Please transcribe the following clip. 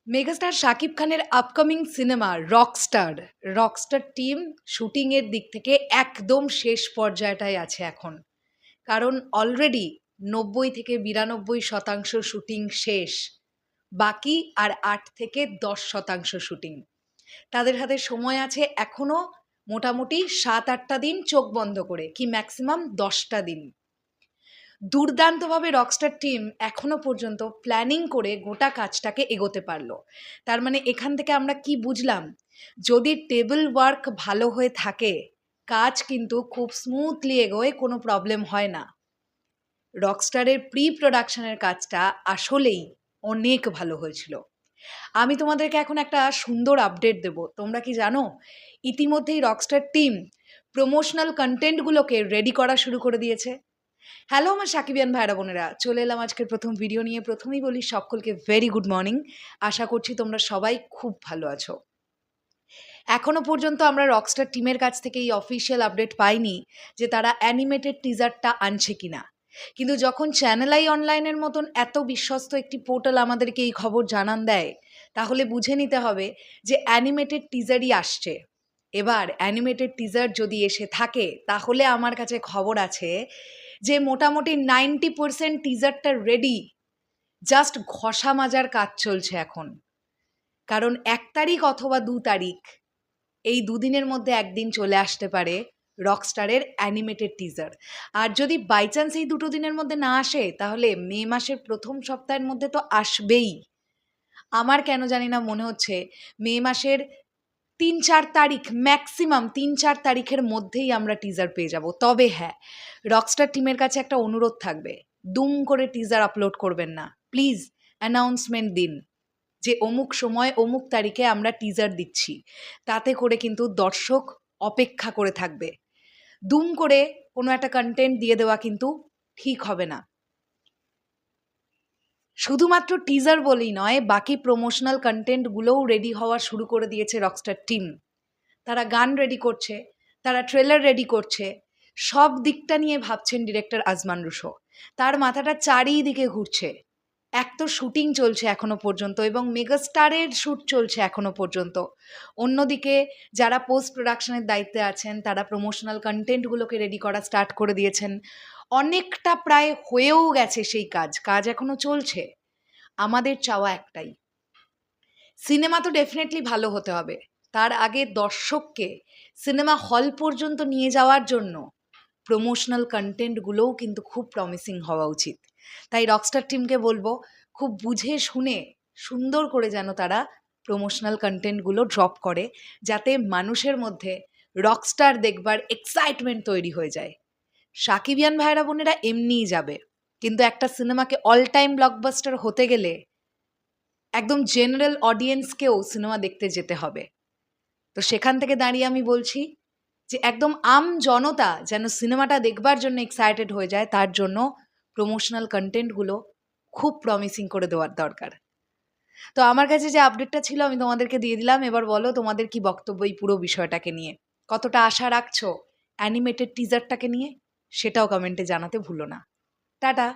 Megastar Shakib খানের upcoming cinema Rockstar team শুটিংয়ের দিক থেকে একদম শেষ পর্যায়টায় আছে এখন। কারণ অলরেডি 90 থেকে 92% শুটিং শেষ, বাকি আর 8 থেকে 10% শুটিং। তাদের হাতে সময় আছে এখনো মোটামুটি 7-8টা দিন চোখ বন্ধ করে, কি ম্যাক্সিমাম 10টা দিন। দুর্দান্তভাবে রকস্টার টিম এখনো পর্যন্ত প্ল্যানিং করে গোটা কাজটাকে এগোতে পারলো। তার মানে এখান থেকে আমরা কি বুঝলাম, যদি টেবিল ওয়ার্ক ভালো হয়ে থাকে কাজ কিন্তু খুব স্মুথলি এগোয়, কোনো প্রবলেম হয় না। রকস্টারের প্রি প্রোডাকশনের কাজটা আসলেই অনেক ভালো হয়েছিল। আমি তোমাদেরকে এখন একটা সুন্দর আপডেট দেব। তোমরা কি জানো, ইতিমধ্যেই রকস্টার টিম প্রমোশনাল কন্টেন্টগুলোকে রেডি করা শুরু করে দিয়েছে। হ্যালো আমার সাকিবিয়ান ভাইরা বোনেরা, চলে এলাম আজকের প্রথম ভিডিও নিয়ে। প্রথমেই বলি সকলকে ভেরি গুড মর্নিং। আশা করছি তোমরা সবাই খুব ভালো আছো। এখনো পর্যন্ত আমরা রকস্টার টিমের কাছ থেকে এই অফিসিয়াল আপডেট পাইনি যে তারা অ্যানিমেটেড টিজারটা আনছে কিনা। কিন্তু যখন চ্যানেল আই অনলাইনের মতন এত বিশ্বস্ত একটি পোর্টাল আমাদেরকে এই খবর জানান দেয়, তাহলে বুঝে নিতে হবে যে অ্যানিমেটেড টিজারই আসছে। এবার অ্যানিমেটেড টিজার যদি এসে থাকে, তাহলে আমার কাছে খবর আছে যে মোটামুটি 90% টিজারটা রেডি, জাস্ট ঘষা মাজার কাজ চলছে এখন। কারণ 1 তারিখ অথবা 2 তারিখ, এই দুদিনের মধ্যে একদিন চলে আসতে পারে রকস্টারের অ্যানিমেটেড টিজার। আর যদি বাই চান্স এই দুটো দিনের মধ্যে না আসে, তাহলে মে মাসের প্রথম সপ্তাহের মধ্যে তো আসবেই। আমার কেন জানি না মনে হচ্ছে মে মাসের 3-4 তারিখ, ম্যাক্সিমাম 3-4 তারিখের মধ্যেই আমরা টিজার পেয়ে যাব। তবে হ্যাঁ, রকস্টার টিমের কাছে একটা অনুরোধ থাকবে, দুম করে টিজার আপলোড করবেন না প্লিজ। অ্যানাউন্সমেন্ট দিন যে অমুক সময় অমুক তারিখে আমরা টিজার দিচ্ছি, তাতে করে কিন্তু দর্শক অপেক্ষা করে থাকবে। দুম করে কোনো একটা কন্টেন্ট দিয়ে দেওয়া কিন্তু ঠিক হবে না। শুধুমাত্র টিজার বলেই নয়, বাকি প্রমোশনাল কন্টেন্টগুলোও রেডি হওয়া শুরু করে দিয়েছে রকস্টার টিম। তারা গান রেডি করছে, তারা ট্রেলার রেডি করছে, সব দিকটা নিয়ে ভাবছেন ডিরেক্টর আজমান রুশো। তার মাথাটা চারিদিকে ঘুরছে। এক তো শুটিং চলছে এখনো পর্যন্ত এবং মেগাস্টারের শ্যুট চলছে এখনো পর্যন্ত। অন্যদিকে যারা পোস্ট প্রোডাকশনের দায়িত্বে আছেন, তারা প্রমোশনাল কন্টেন্টগুলোকে রেডি করা স্টার্ট করে দিয়েছেন। অনেকটা প্রায় হয়েও গেছে সেই কাজ এখনো চলছে। আমাদের চাওয়া একটাই, সিনেমা তো ডেফিনেটলি ভালো হতে হবে, তার আগে দর্শককে সিনেমা হল পর্যন্ত নিয়ে যাওয়ার জন্য প্রমোশনাল কন্টেন্টগুলোও কিন্তু খুব প্রমিসিং হওয়া উচিত। তাই রকস্টার টিমকে বলবো, খুব বুঝে শুনে সুন্দর করে যেন তারা প্রমোশনাল কন্টেন্টগুলো ড্রপ করে, যাতে মানুষের মধ্যে রকস্টার দেখবার এক্সাইটমেন্ট তৈরি হয়ে যায়। সাকিবিয়ান ভাইরা বোনেরা এমনিই যাবে, কিন্তু একটা সিনেমাকে অল টাইম ব্লকবাস্টার হতে গেলে একদম জেনারেল অডিয়েন্সকেও সিনেমা দেখতে যেতে হবে। তো সেখান থেকে দাঁড়িয়ে আমি বলছি যে একদম আম জনতা যেন সিনেমাটা দেখবার জন্য এক্সাইটেড হয়ে যায়, তার জন্য প্রমোশনাল কন্টেন্টগুলো খুব প্রমিসিং করে দেওয়ার দরকার। তো আমার কাছে যে আপডেটটা ছিল আমি তোমাদেরকে দিয়ে দিলাম। এবার বলো তোমাদের কি বক্তব্য এই পুরো বিষয়টাকে নিয়ে, কতটা আশা রাখছো অ্যানিমেটেড টিজারটাকে নিয়ে, সেটাও কমেন্টে জানাতে ভুলো না। টাটা।